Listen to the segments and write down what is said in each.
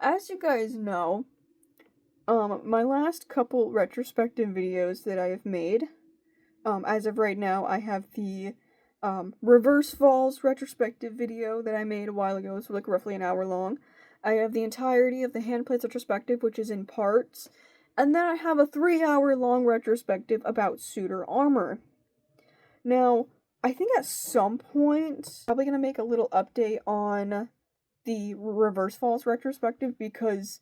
as you guys know, my last couple retrospective videos that I have made, as of right now, I have the, Reverse Falls retrospective video that I made a while ago. It's like roughly an hour long. I have the entirety of the Handplates retrospective, which is in parts. And then I have a 3-hour long retrospective about Suitor Armor. Now, I think at some point, probably gonna make a little update on the Reverse Falls retrospective because,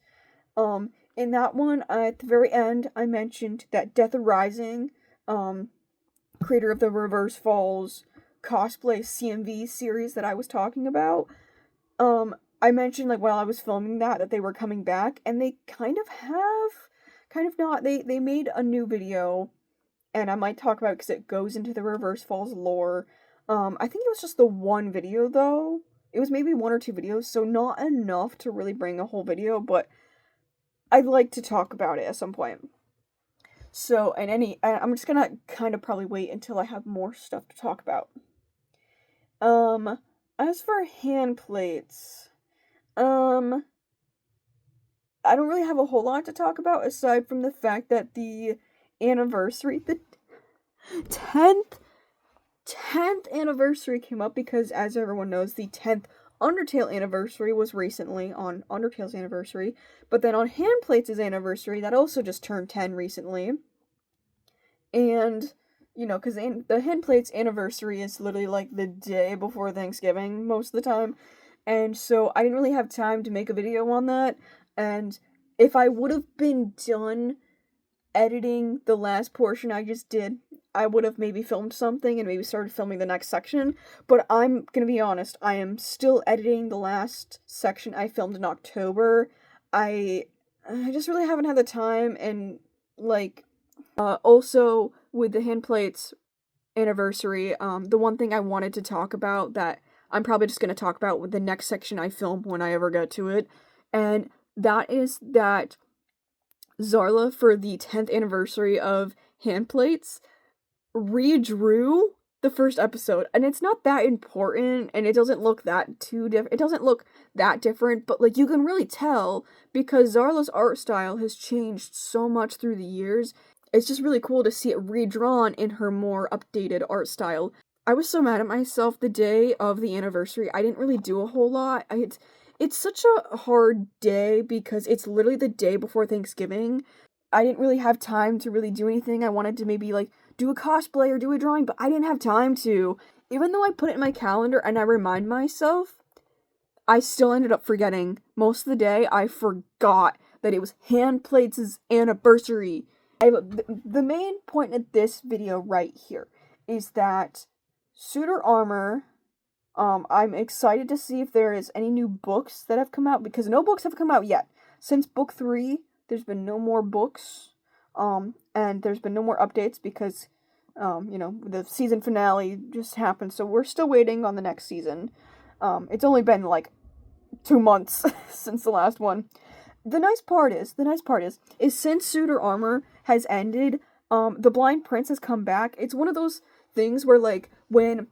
in that one, at the very end, I mentioned that Death Arising, creator of the Reverse Falls cosplay CMV series that I was talking about, I mentioned, like, while I was filming that they were coming back, and they kind of have, kind of not. They made a new video, and I might talk about it because it goes into the Reverse Falls lore. I think it was just the one video, though. It was maybe 1 or 2 videos, so not enough to really bring a whole video, but I'd like to talk about it at some point. So, I'm just gonna kind of probably wait until I have more stuff to talk about. As for hand plates, I don't really have a whole lot to talk about aside from the fact that the anniversary, the 10th anniversary came up because, as everyone knows, the 10th Undertale anniversary was recently on Undertale's anniversary, but then on Handplates' anniversary, that also just turned 10 recently. And, you know, because the Handplates anniversary is literally like the day before Thanksgiving most of the time, and so I didn't really have time to make a video on that, and if I would have been done editing the last portion I just did, I would have maybe filmed something and maybe started filming the next section, but I'm gonna be honest, I am still editing the last section I filmed in October. I just really haven't had the time, and, like, also, with the Handplates anniversary, the one thing I wanted to talk about that I'm probably just gonna talk about with the next section I film when I ever get to it, and that is that Zarla, for the 10th anniversary of Handplates, redrew the first episode, and it's not that important, and it doesn't look that different, but, like, you can really tell, because Zarla's art style has changed so much through the years. It's just really cool to see it redrawn in her more updated art style. I was so mad at myself the day of the anniversary. I didn't really do a whole lot. It's such a hard day because it's literally the day before Thanksgiving. I didn't really have time to really do anything. I wanted to maybe, like, do a cosplay or do a drawing, but I didn't have time to. Even though I put it in my calendar and I remind myself, I still ended up forgetting. Most of the day, I forgot that it was Handplates' anniversary. The main point of this video right here is that Suitor Armor, I'm excited to see if there is any new books that have come out, because no books have come out yet. Since book 3, there's been no more books, and there's been no more updates because, you know, the season finale just happened, so we're still waiting on the next season. It's only been, like, 2 months since the last one. The nice part is since Suitor Armor has ended, the Blind Prince has come back. It's one of those things where, like, when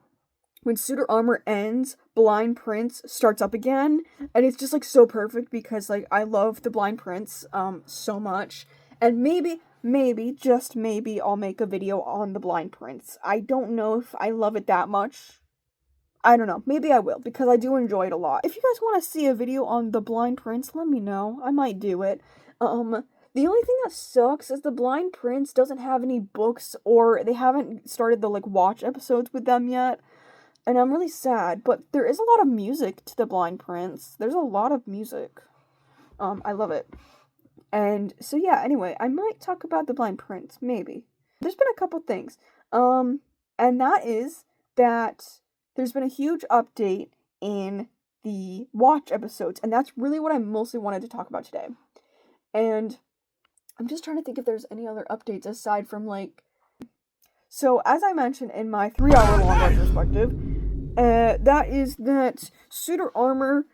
Suitor Armor ends, Blind Prince starts up again, and it's just, like, so perfect because, like, I love the Blind Prince, so much, and maybe, just maybe, I'll make a video on the Blind Prince. I don't know if I love it that much. I don't know, maybe I will, because I do enjoy it a lot. If you guys want to see a video on the Blind Prince, let me know. I might do it. The only thing that sucks is the Blind Prince doesn't have any books, or they haven't started the, like, watch episodes with them yet, and I'm really sad, but there is a lot of music to the Blind Prince. There's a lot of music. I love it. And, so yeah, anyway, I might talk about the Blind Prince, maybe. There's been a couple things, and that is that there's been a huge update in the watch episodes, and that's really what I mostly wanted to talk about today. And I'm just trying to think if there's any other updates aside from, like... So, as I mentioned in my 3-hour long retrospective, that is that Suitor Armor,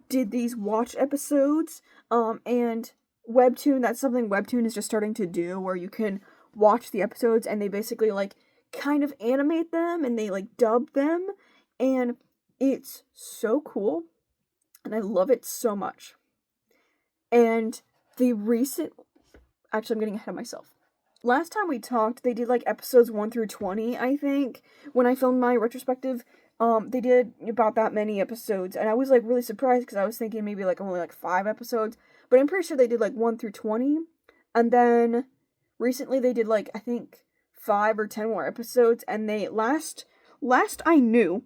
did these watch episodes, and webtoon, that's something webtoon is just starting to do, where you can watch the episodes, and they basically, like, kind of animate them, and they, like, dub them, and it's so cool, and I love it so much. And the recent... Actually, I'm getting ahead of myself. Last time we talked, they did, like, episodes 1 through 20, I think. When I filmed my retrospective, they did about that many episodes. And I was, like, really surprised because I was thinking maybe, like, only, like, 5 episodes. But I'm pretty sure they did, like, 1 through 20. And then recently they did, like, I think 5 or 10 more episodes. And they, last I knew,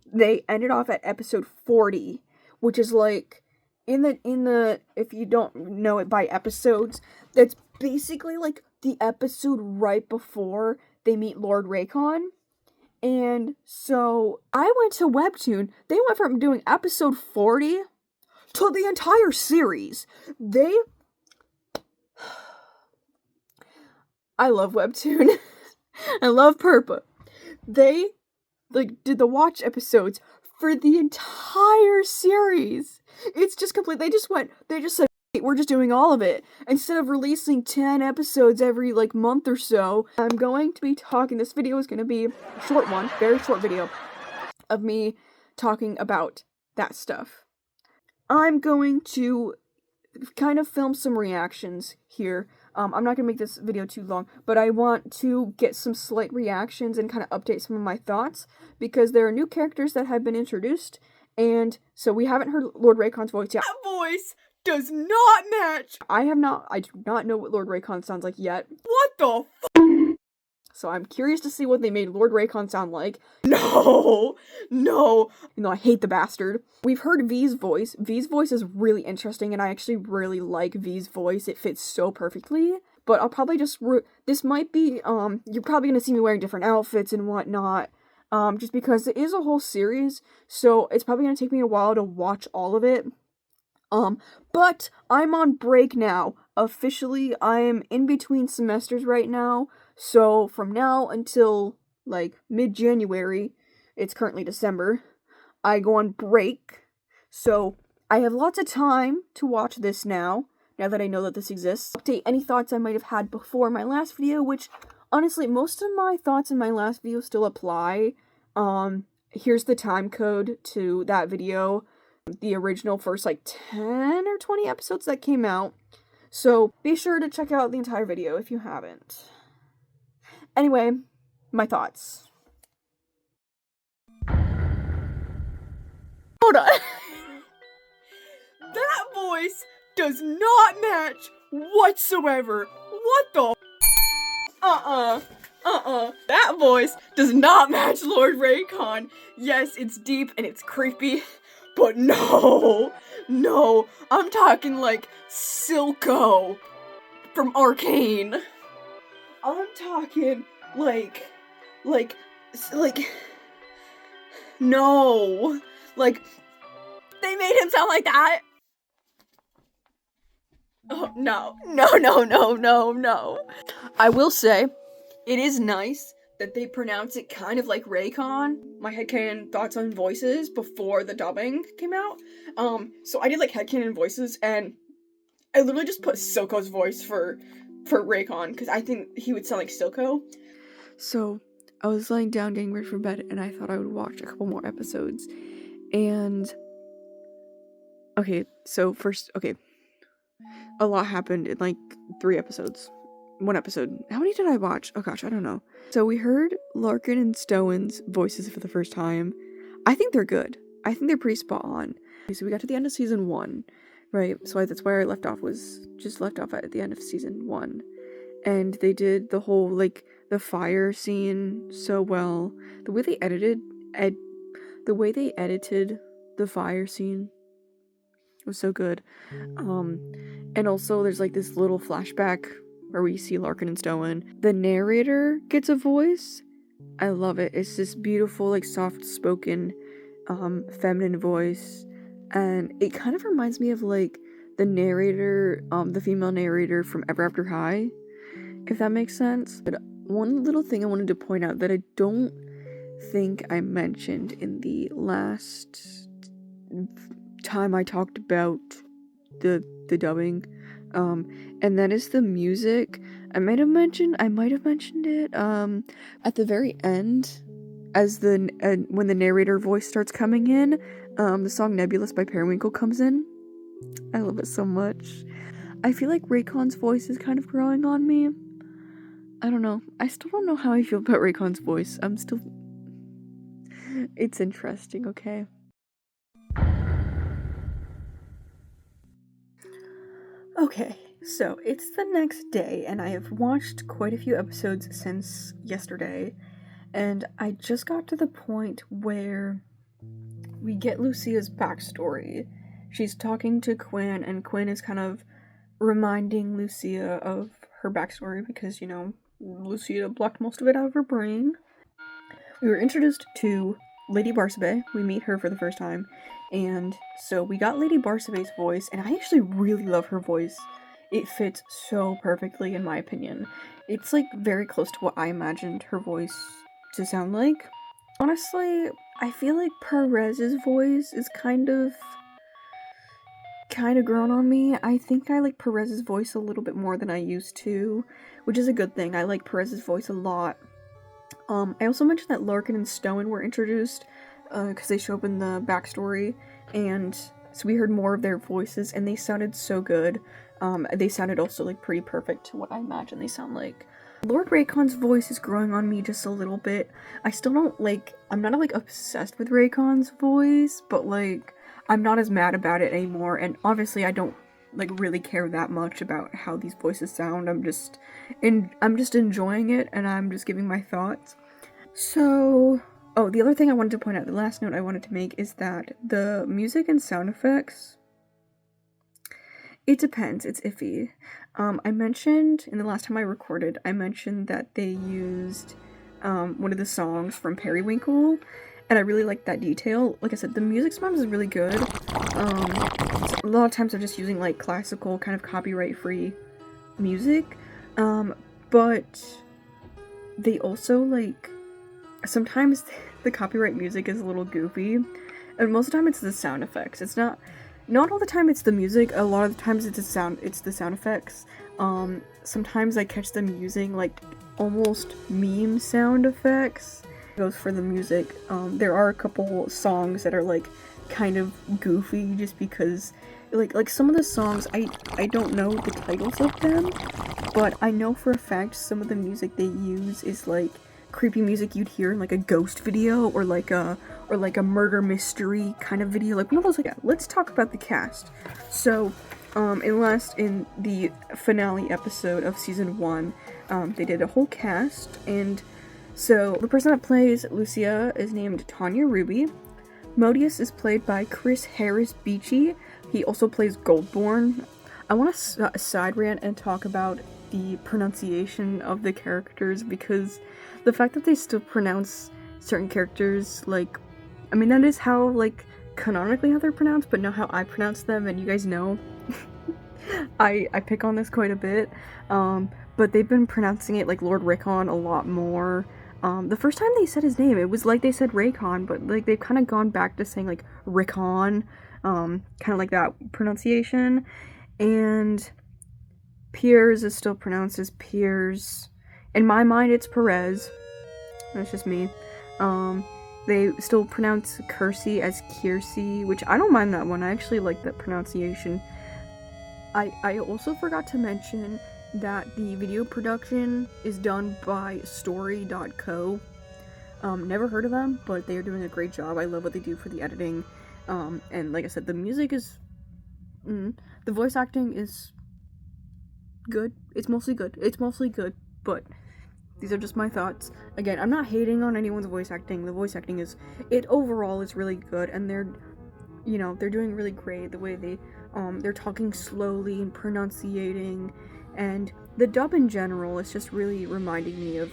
they ended off at episode 40, which is, like, in the if you don't know it by episodes, that's basically, like, the episode right before they meet Lord Raycon. And so I went to Webtoon. They went from doing episode 40 to the entire series. I love Webtoon. I love Purpa. They, like, did the watch episodes for the entire series. It's just complete. They just said, we're just doing all of it. Instead of releasing 10 episodes every, like, month or so, I'm going to be talking, this video is going to be a short one, very short video, of me talking about that stuff. I'm going to kind of film some reactions here. I'm not going to make this video too long, but I want to get some slight reactions and kind of update some of my thoughts, because there are new characters that have been introduced, and so we haven't heard Lord Raycon's voice yet. That voice does not match! I do not know what Lord Raycon sounds like yet. What the f***? So I'm curious to see what they made Lord Raycon sound like. No! You know, I hate the bastard. We've heard V's voice. V's voice is really interesting, and I actually really like V's voice. It fits so perfectly. But I'll probably just... this might be, you're probably gonna see me wearing different outfits and whatnot. Just because it is a whole series, so it's probably gonna take me a while to watch all of it. But I'm on break now. Officially, I'm in between semesters right now. So from now until, like, mid-January, it's currently December, I go on break. So I have lots of time to watch this now that I know that this exists. Update any thoughts I might have had before my last video, which, honestly, most of my thoughts in my last video still apply. Here's the time code to that video. The original first, like, 10 or 20 episodes that came out. So be sure to check out the entire video if you haven't. Anyway, my thoughts. Hold on. That voice does not match whatsoever. What the That voice does not match Lord Raycon. Yes, it's deep and it's creepy, but no, I'm talking like Silco from Arcane. I'm talking like, no, like, they made him sound like that. Oh, no. I will say, it is nice that they pronounce it kind of like Raycon, my headcanon thoughts on voices, before the dubbing came out. So I did, like, headcanon voices, and I literally just put Silco's voice for Raycon, because I think he would sound like Silco. So, I was lying down getting ready for bed, and I thought I would watch a couple more episodes, and... Okay, so first, a lot happened in, like, 3 episodes. 1 episode. How many did I watch? Oh gosh, I don't know. So we heard Larkin and Stowen's voices for the first time. I think they're good. I think they're pretty spot on. Okay, so we got to the end of season 1, right? So that's where I left off, was just left off at the end of season 1. And they did the whole, like, the fire scene so well. The way they edited the fire scene was so good. And also there's, like, this little flashback where we see Larkin and Stowen. The narrator gets a voice. I love it. It's this beautiful, like, soft-spoken, feminine voice. And it kind of reminds me of, like, the narrator, the female narrator from Ever After High, if that makes sense. But one little thing I wanted to point out that I don't think I mentioned in the last time I talked about the dubbing, and that is the music. I might have mentioned it, at the very end, as when the narrator voice starts coming in, the song Nebulous by Periwinkle comes in. I love it so much. I feel like Raycon's voice is kind of growing on me. I don't know. I still don't know how I feel about Raycon's voice. It's interesting, okay? Okay, so it's the next day, and I have watched quite a few episodes since yesterday, and I just got to the point where we get Lucia's backstory. She's talking to Quinn, and Quinn is kind of reminding Lucia of her backstory because, Lucia blocked most of it out of her brain. We were introduced to Lady Barsabe. We meet her for the first time, and so we got Lady Barsabe's voice, and I actually really love her voice. It fits so perfectly, in my opinion. It's like very close to what I imagined her voice to sound like. Honestly, I feel like Perez's voice is kind of grown on me. I think I like Perez's voice a little bit more than I used to, which is a good thing. I like Perez's voice a lot. I also mentioned that Larkin and Stone were introduced, because they show up in the backstory, and so we heard more of their voices, and they sounded so good. They sounded also, like, pretty perfect to what I imagine they sound like. Lord Raycon's voice is growing on me just a little bit. I still don't, I'm not, obsessed with Raycon's voice, but, I'm not as mad about it anymore, and obviously I don't, really care that much about how these voices sound. I'm just enjoying it, and I'm just giving my thoughts. So, the other thing I wanted to point out, the last note I wanted to make is that the music and sound effects, it depends, it's iffy. I mentioned, in the last time I recorded, that they used, one of the songs from Periwinkle, and I really liked that detail. Like I said, the music sometimes is really good. A lot of times they're just using, classical, kind of copyright-free music, but they also, sometimes the copyright music is a little goofy, and most of the time it's the sound effects. It's not all the time it's the music, a lot of the times it's the sound effects. Sometimes I catch them using, almost meme sound effects. Goes for the music. There are a couple songs that are, kind of goofy just because, some of the songs, I don't know the titles of them, but I know for a fact some of the music they use is, creepy music you'd hear in a ghost video or a murder mystery kind of video, one of those. Let's talk about the cast. So in the finale episode of season 1, they did a whole cast, and so the person that plays Lucia is named Tanya Ruby. Modius is played by Chris Harris Beachy. He also plays Goldborn. I want to side rant and talk about the pronunciation of the characters, because the fact that they still pronounce certain characters, that is how, canonically how they're pronounced, but not how I pronounce them, and you guys know, I pick on this quite a bit, but they've been pronouncing it like Lord Rickon a lot more. The first time they said his name, it was like they said Raycon, but, they've kind of gone back to saying, Rickon, kind of like that pronunciation, and Piers is still pronounced as Piers. In my mind, it's Perez. That's just me. They still pronounce Kersey as Kiersey, which I don't mind that one. I actually like that pronunciation. I also forgot to mention that the video production is done by story.co. Never heard of them, but they are doing a great job. I love what they do for the editing. And like I said, the music is... the voice acting is good. It's mostly good, but these are just my thoughts. Again, I'm not hating on anyone's voice acting. The voice acting overall is really good, and they're doing really great. The way they're talking slowly and pronunciating, and the dub in general is just really reminding me of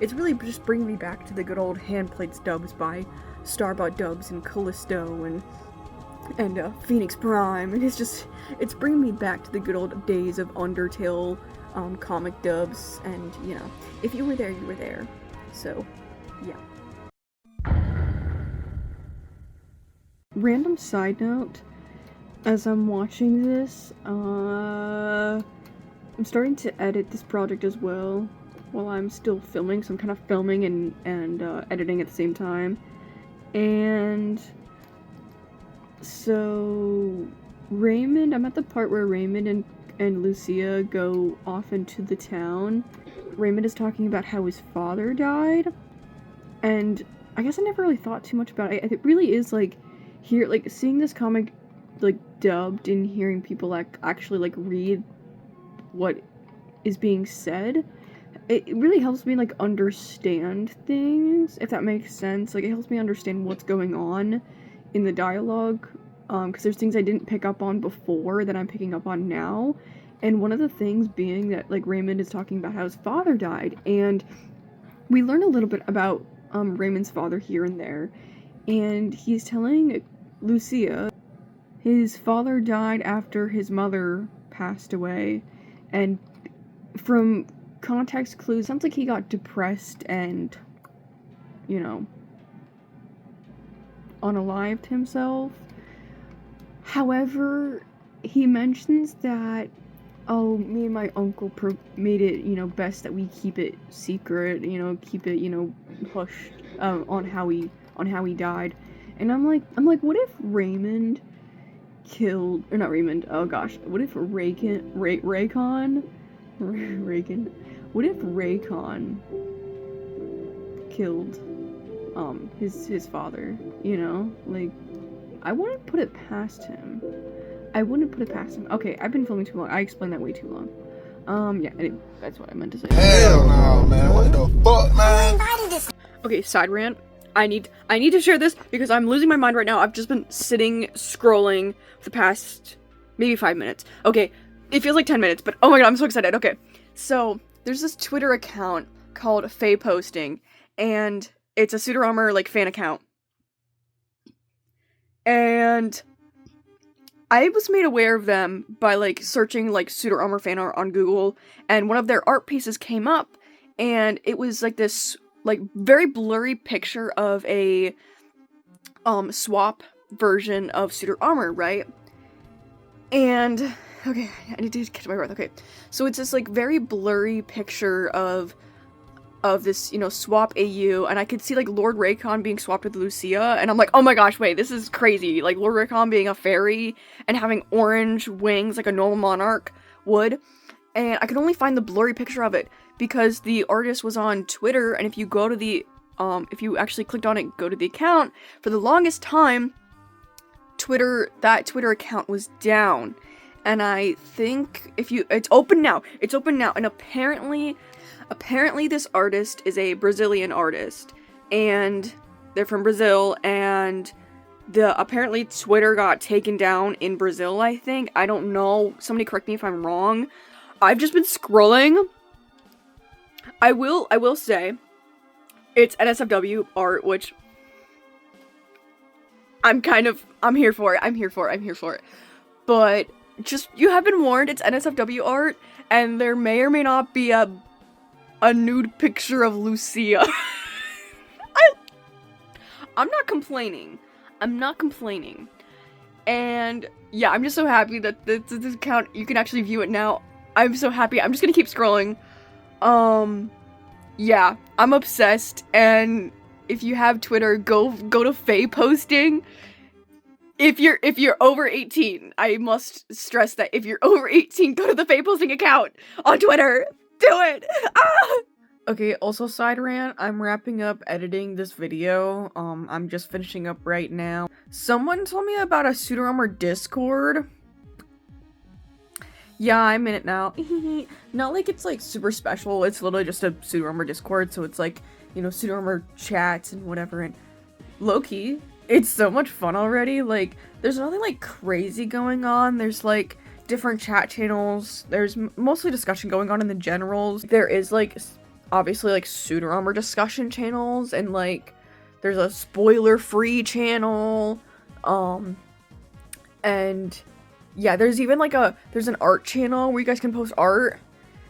it's really just bringing me back to the good old hand-played dubs by Starbot Dubs and Callisto and Phoenix Prime, and it's bringing me back to the good old days of Undertale comic dubs, and if you were there, you were there. So yeah. Random side note, as I'm watching this, I'm starting to edit this project as well while I'm still filming, so I'm kind of filming and editing at the same time, and so Raymond, I'm at the part where Raymond and Lucia go off into the town. Raymond is talking about how his father died, and I guess I never really thought too much about it. It really is, like, seeing this comic, like, dubbed and hearing people, like, actually, like, read what is being said, it really helps me, like, understand things, if that makes sense. Like, it helps me understand what's going on in the dialogue, because there's things I didn't pick up on before that I'm picking up on now, and one of the things being that, like, Raymond is talking about how his father died, and we learn a little bit about, Raymond's father here and there, and he's telling Lucia his father died after his mother passed away, and from context clues, sounds like he got depressed and, you know, unalived himself. However, he mentions that, oh, me and my uncle made it, you know, best that we keep it secret, you know, keep it, you know, hushed, on how he died. And I'm like, what if Raymond killed, or not Raymond, oh gosh, what if Raycon, what if Raycon killed, his father, you know? Like, I wouldn't put it past him. Okay, I've been filming too long. I explained that way too long. Yeah, anyway, that's what I meant to say. Hell no, man. What the fuck, man? Okay, side rant. I need to share this because I'm losing my mind right now. I've just been sitting, scrolling for the past maybe 5 minutes. Okay, it feels like 10 minutes, but oh my god, I'm so excited. Okay, so there's this Twitter account called Faye Posting, and it's a Suitor Armor, like, fan account. And I was made aware of them by, like, searching, like, Suitor Armor fan art on Google, and one of their art pieces came up, and it was, like, this, like, very blurry picture of a, swap version of Suitor Armor, right? And, okay, I need to catch my breath, okay. So it's this, like, very blurry picture of this, you know, swap AU, and I could see, like, Lord Raycon being swapped with Lucia, and I'm like, oh my gosh, wait, this is crazy. Like, Lord Raycon being a fairy and having orange wings like a normal monarch would, and I could only find the blurry picture of it because the artist was on Twitter, and if you go to the, if you actually clicked on it, go to the account, for the longest time, that Twitter account was down, and I think it's open now, and apparently this artist is a Brazilian artist, and they're from Brazil, and apparently Twitter got taken down in Brazil, I think. I don't know. Somebody correct me if I'm wrong. I've just been scrolling. I will say, it's NSFW art, which I'm here for it. But just, you have been warned, it's NSFW art, and there may or may not be a nude picture of Lucia. I'm not complaining. And yeah, I'm just so happy that this account, you can actually view it now. I'm so happy. I'm just gonna keep scrolling. Yeah, I'm obsessed, and if you have Twitter, go to Faye Posting. If you're over 18, I must stress that if you're over 18, go to the Faye Posting account on Twitter. Do it! Ah! Okay, also side rant, I'm wrapping up editing this video. I'm just finishing up right now. Someone told me about a Suitor Armor Discord. Yeah, I'm in it now. Not like it's, like, super special. It's literally just a Suitor Armor Discord, so it's like, you know, Suitor Armor chats and whatever, and low-key, it's so much fun already. Like, there's nothing, like, crazy going on. There's, like, different chat channels. There's mostly discussion going on in the generals. There is, like, obviously, like, Suitor Armor discussion channels, and, like, there's a spoiler-free channel, and yeah, there's even, like, there's an art channel where you guys can post art,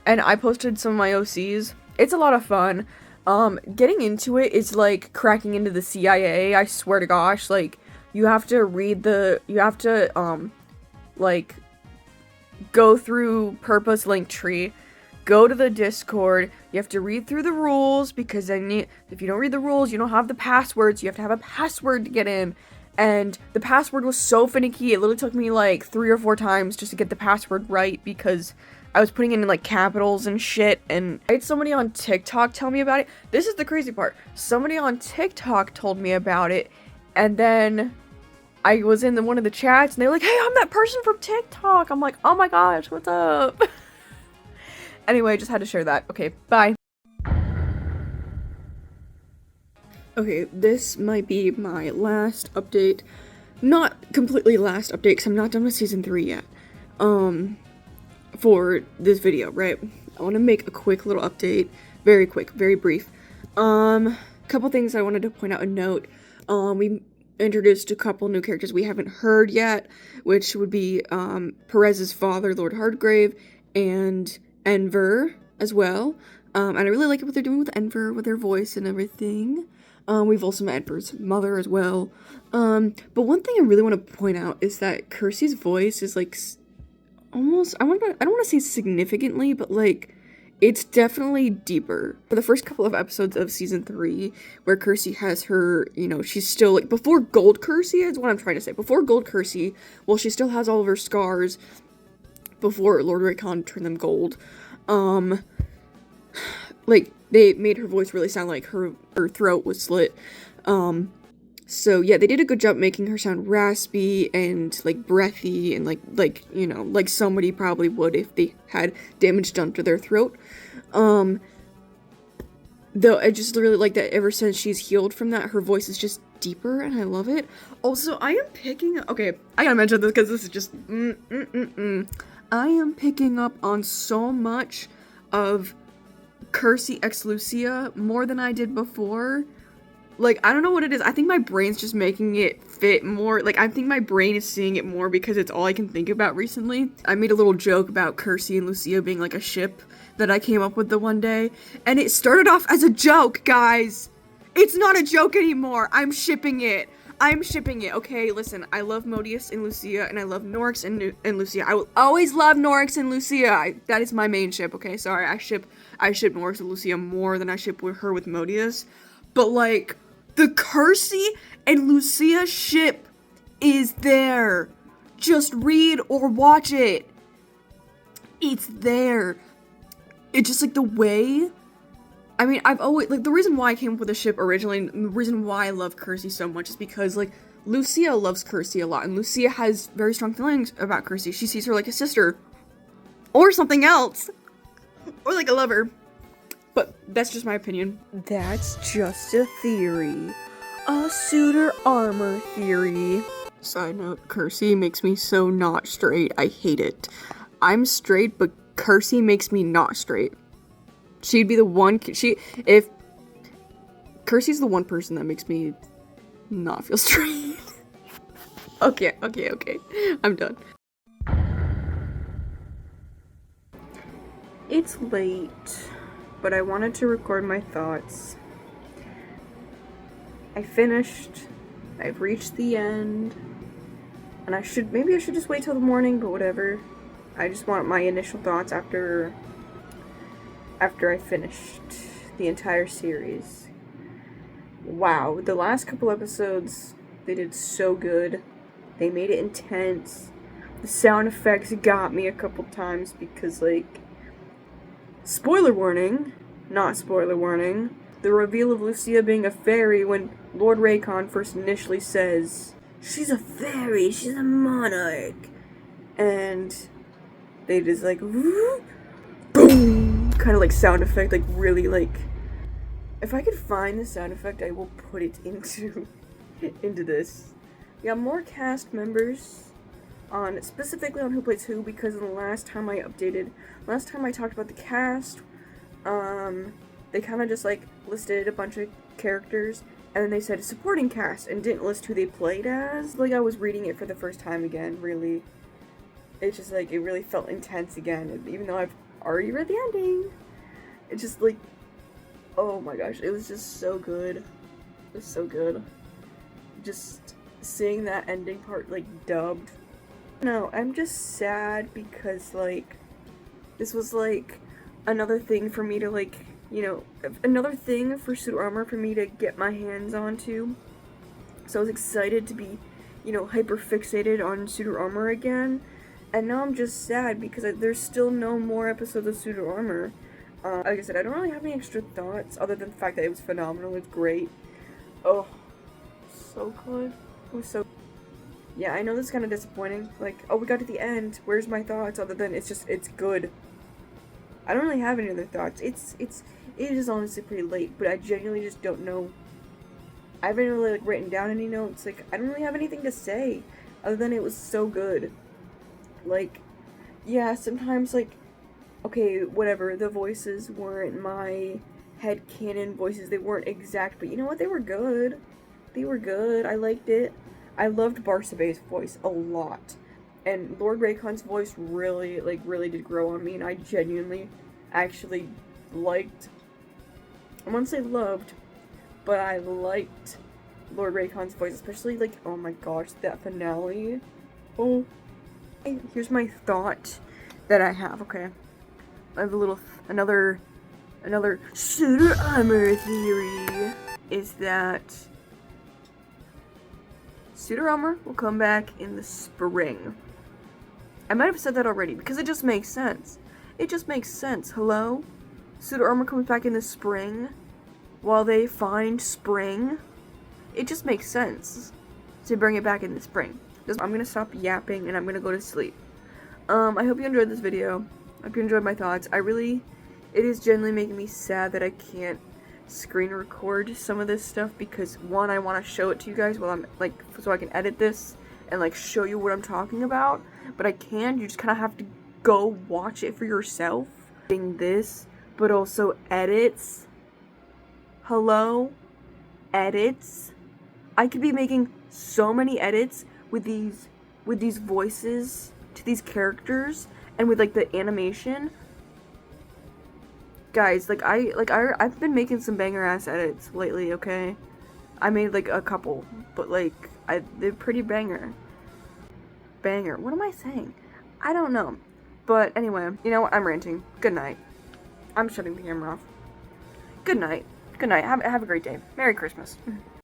and I posted some of my OCs. It's a lot of fun. Getting into it is like cracking into the CIA, I swear to gosh. Like, you have to like, go through Purpose Linktree, go to the Discord, you have to read through the rules, because then if you don't read the rules, you don't have the passwords, you have to have a password to get in, and the password was so finicky. It literally took me like 3 or 4 times just to get the password right because I was putting in like capitals and shit. And I had somebody on TikTok tell me about it. This is the crazy part. Somebody on TikTok told me about it, and then I was in one of the chats and they were like, hey, I'm that person from TikTok. I'm like, oh my gosh, what's up? Anyway, I just had to share that. Okay, bye. Okay, this might be my last update. Not completely last update, because I'm not done with season 3 yet. For this video, right? I want to make a quick little update. Very quick, very brief. Couple things I wanted to point out and note. We introduced a couple new characters we haven't heard yet, which would be, Perez's father, Lord Hardgrave, and Enver as well. And I really like what they're doing with Enver, with their voice and everything. We've also met Enver's mother as well. But one thing I really want to point out is that Kersey's voice is like almost, I don't want to say significantly, but like it's definitely deeper. For the first couple of episodes of season 3, where Kersey has her, you know, she's still like before Gold Kersey is what I'm trying to say. Before Gold Kersey, well, she still has all of her scars before Lord Raycon turned them gold. Like, they made her voice really sound like her throat was slit. So yeah, they did a good job making her sound raspy and, like, breathy and, like, you know, like somebody probably would if they had damage done to their throat. Though I just really like that ever since she's healed from that, her voice is just deeper, and I love it. Also, I am picking... Okay, I gotta mention this because this is just... I am picking up on so much of Kersey x Lucia more than I did before. Like, I don't know what it is. I think my brain's just making it fit more. Like, I think my brain is seeing it more because it's all I can think about recently. I made a little joke about Kersey and Lucia being like a ship that I came up with the one day. And it started off as a joke, guys. It's not a joke anymore. I'm shipping it. I'm shipping it, okay? Listen, I love Modius and Lucia, and I love Norix and Lucia. I will always love Norix and Lucia. That is my main ship, okay? Sorry, I ship Norix and Lucia more than I ship her with Modius. But, like, the Kersey and Lucia ship is there. Just read or watch it. It's there. It's just, like, the way... I mean, I've always, like, the reason why I came up with the ship originally, and the reason why I love Kersey so much is because, like, Lucia loves Kersey a lot, and Lucia has very strong feelings about Kersey. She sees her like a sister. Or something else. Or like a lover. But that's just my opinion. That's just a theory. A Suitor Armor theory. Side note, Kersey makes me so not straight. I hate it. I'm straight, but Kersey makes me not straight. She'd be the one, if Kersey's the one person that makes me not feel straight. Okay, I'm done. It's late, but I wanted to record my thoughts. I finished, I've reached the end, and maybe I should just wait till the morning, but whatever. I just want my initial thoughts after I finished the entire series. Wow, the last couple episodes, they did so good. They made it intense. The sound effects got me a couple times because, like, spoiler warning, not spoiler warning, the reveal of Lucia being a fairy when Lord Raycon first initially says, she's a fairy, she's a monarch. And they just like, boom, kind of like sound effect, like really like, if I could find the sound effect, I will put it into this. We got more cast members specifically on Who Plays Who, because the last time I talked about the cast, they kind of just like listed a bunch of characters, and then they said supporting cast, and didn't list who they played as. Like, I was reading it for the first time again, really. It's just like, it really felt intense again, even though I've already read the ending. It's just like, oh my gosh, it was just so good. It was so good. Just seeing that ending part, like, dubbed. No, I'm just sad because, like, this was, like, another thing for me to, like, you know, another thing for Suitor Armor for me to get my hands onto. So I was excited to be you know, hyper fixated on Suitor Armor again. And now I'm just sad because there's still no more episodes of Suitor Armor. Like I said, I don't really have any extra thoughts other than the fact that it was phenomenal. It's great. Oh, so good. It was so. Yeah, I know this is kind of disappointing. Like, oh, we got to the end. Where's my thoughts? Other than it's good. I don't really have any other thoughts. It is honestly pretty late, but I genuinely just don't know. I haven't really like written down any notes. Like, I don't really have anything to say other than it was so good. Like, yeah, sometimes like, okay, whatever. The voices weren't my headcanon voices. They weren't exact, but you know what? They were good. They were good. I liked it. I loved Barsabe's voice a lot. And Lord Raycon's voice really did grow on me, and I genuinely actually liked, I won't say loved, but I liked Lord Raycon's voice, especially, like, oh my gosh, that finale. Oh. Here's my thought that I have, okay? I have a little, another Suitor Armor theory, is that Suitor Armor will come back in the spring. I might have said that already, because it just makes sense. It just makes sense. Hello? Suitor Armor comes back in the spring, while they find spring. It just makes sense to bring it back in the spring. I'm gonna stop yapping, and I'm gonna go to sleep. I hope you enjoyed this video. I hope you enjoyed my thoughts. It is genuinely making me sad that I can't screen record some of this stuff, because one, I want to show it to you guys while I'm, like, so I can edit this and, like, show you what I'm talking about, but I can. You just kind of have to go watch it for yourself. Doing this, but also edits. Hello? Edits? I could be making so many edits with these voices to these characters, and with, like, the animation. Guys, like, I've been making some banger ass edits lately, okay? I made, like, a couple, but, like, they're pretty banger. Banger. What am I saying? I don't know. But anyway, you know what? I'm ranting. Good night. I'm shutting the camera off. Good night. Good night. Have a great day. Merry Christmas.